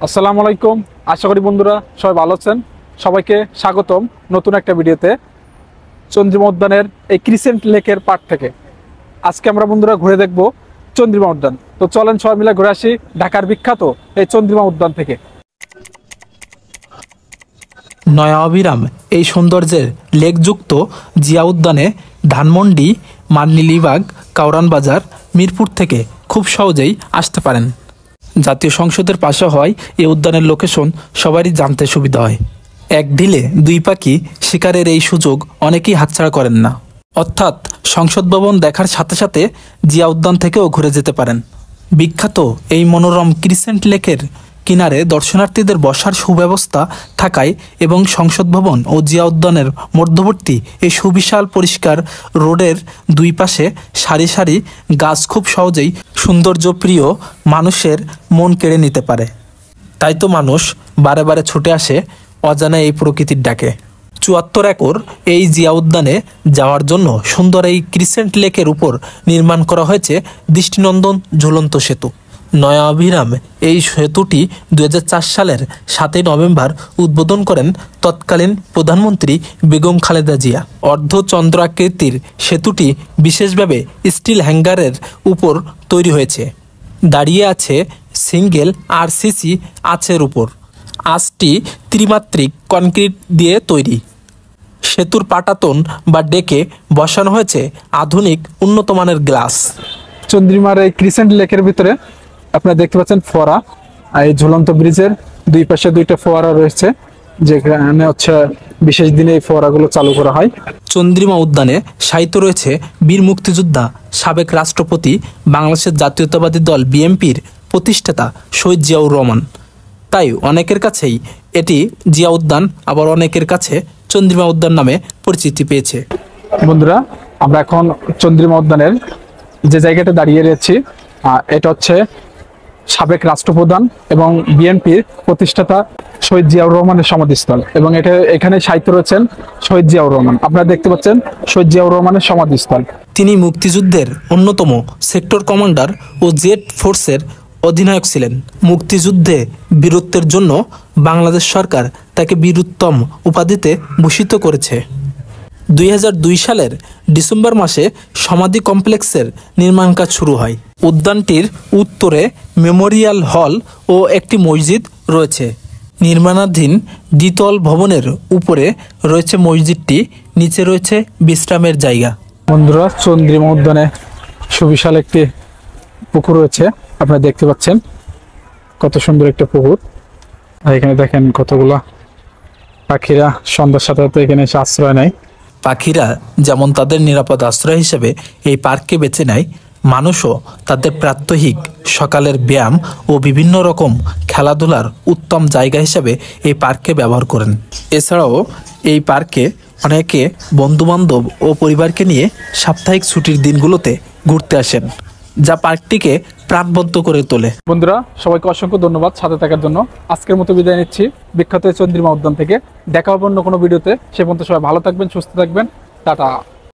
আসসালামু আলাইকুম। আশা করি বন্ধুরা সবাই ভালো আছেন। সবাইকে স্বাগতম নতুন একটা ভিডিওতে চন্দ্রিমা উদ্যানের এই ক্রিসেন্ট লেকের পার্ক থেকে। আজকে আমরা বন্ধুরা ঘুরে দেখব চন্দ্রিমা উদ্যান। তো চলেন সবাই মিলে ঘুরে আসি ঢাকার বিখ্যাত এই চন্দ্রিমা উদ্যান থেকে। নয়া অবিরাম এই সৌন্দর্যের লেকযুক্ত জিয়া উদ্যানে ধানমন্ডি, মান্নিলিবাগ, কাউরান বাজার, মিরপুর থেকে খুব সহজেই আসতে পারেন। জাতীয় সংসদের পাশে হয় এই উদ্যানের লোকেশন সবারই জানতে সুবিধা হয়। এক ঢিলে দুই পাখি শিকারের এই সুযোগ অনেকেই হাতছাড়া করেন না। অর্থাৎ সংসদ ভবন দেখার সাথে সাথে জিয়া উদ্যান থেকেও ঘুরে যেতে পারেন। বিখ্যাত এই মনোরম ক্রিসেন্ট লেকের কিনারে দর্শনার্থীদের বসার সুব্যবস্থা থাকায় এবং সংসদ ভবন ও জিয়া উদ্যানের মধ্যবর্তী এই সুবিশাল পরিষ্কার রোডের দুই পাশে সারি সারি গাছ খুব সহজেই সৌন্দর্যপ্রিয় মানুষের মন কেড়ে নিতে পারে। তাই তো মানুষ বারে বারে ছুটে আসে অজানা এই প্রকৃতির ডাকে। ৭৪ একর এই জিয়া উদ্যানে যাওয়ার জন্য সুন্দর এই ক্রিসেন্ট লেকের উপর নির্মাণ করা হয়েছে দৃষ্টিনন্দন ঝুলন্ত সেতু। নয়া অবিরাম এই সেতুটি ২০০৪ সালের ৭ই নভেম্বর উদ্বোধন করেন তৎকালীন প্রধানমন্ত্রী বেগম খালেদা জিয়া। অর্ধচন্দ্রাকৃতির সেতুটি বিশেষভাবে স্টিল হ্যাঙ্গারের উপর তৈরি হয়েছে। দাঁড়িয়ে আছে সিঙ্গেল আরসিসি আঁচের উপর। আঁচটি ত্রিমাত্রিক কনক্রিট দিয়ে তৈরি। সেতুর পাটাতন বা ডেকে বসানো হয়েছে আধুনিক উন্নতমানের গ্লাস। চন্দ্রিমার এই ক্রিসেন্ট লেকের ভিতরে আপনারা দেখতে পাচ্ছেন ফোয়ারা, এই ঝুলন্ত ব্রিজের দুই পাশে দুইটা ফোয়ারা রয়েছে, যেখানে বিশেষ দিনে এই ফোয়ারাগুলো চালু করা হয়। চন্দ্রিমা উদ্যানে সাহিত্য রয়েছে বীর মুক্তিযোদ্ধা, সাবেক রাষ্ট্রপতি, বাংলাদেশের জাতীয়তাবাদী দল বিএনপির প্রতিষ্ঠাতা শহীদ জিয়াউর রহমান। তাই অনেকের কাছেই এটি জিয়া উদ্যান, আবার অনেকের কাছে চন্দ্রিমা উদ্যান নামে পরিচিতি পেয়েছে। বন্ধুরা, আমরা এখন চন্দ্রিমা উদ্যানের যে জায়গাটা দাঁড়িয়ে রয়েছি, এটা হচ্ছে সাবেক রাষ্ট্রপ্রধান এবং বিএনপির প্রতিষ্ঠাতা শহীদ জিয়াউর রহমানের সমাধিস্থল, এবং এখানে সাহিত্য রয়েছেন শহীদ জিয়াউর রহমান। আপনারা দেখতে পাচ্ছেন শহীদ জিয়াউর রহমানের সমাধিস্থল। তিনি মুক্তিযুদ্ধের অন্যতম সেক্টর কমান্ডার ও জেড ফোর্সের অধিনায়ক ছিলেন। মুক্তিযুদ্ধে বীরত্বের জন্য বাংলাদেশ সরকার তাকে বীরোত্তম উপাধিতে ভূষিত করেছে। ২০০২ সালের ডিসেম্বর মাসে সমাধি কমপ্লেক্সের নির্মাণ কাজ শুরু হয়। উদ্যানটির উত্তরে মেমোরিয়াল হল ও একটি মসজিদ রয়েছে। নির্মাণাধীন দ্বিতল ভবনের উপরে রয়েছে মসজিদটি, নিচে রয়েছে বিশ্রামের জায়গা। বন্ধুরা, চন্দ্রিমা উদ্যানে সুবিশাল একটি পুকুর রয়েছে, আপনারা দেখতে পাচ্ছেন কত সুন্দর একটা পুকুর। আর এখানে দেখেন কতগুলা পাখিরা সন্ধ্যার সাথে সাথে এখানে এসে আশ্রয় নেয়। পাখিরা যেমন তাদের নিরাপদ আশ্রয় হিসেবে এই পার্ককে বেছে নেয়, মানুষও তাদের প্রাত্যহিক সকালের ব্যায়াম ও বিভিন্ন রকম খেলাধুলার উত্তম জায়গা হিসেবে এই পার্ককে ব্যবহার করেন। এছাড়াও এই পার্কে অনেকে বন্ধুবান্ধব ও পরিবারকে নিয়ে সাপ্তাহিক ছুটির দিনগুলোতে ঘুরতে আসেন, যা পার্কটিকে প্রাণবন্ত করে তোলে। বন্ধুরা, সবাইকে অসংখ্য ধন্যবাদ সাথে থাকার জন্য। আজকের মতো বিদায় নিচ্ছি বিখ্যাত চন্দ্রিমা উদ্যান থেকে। দেখা হবে অন্য কোনো ভিডিওতে। সে পর্যন্ত সবাই ভালো থাকবেন, সুস্থ থাকবেন। টাটা।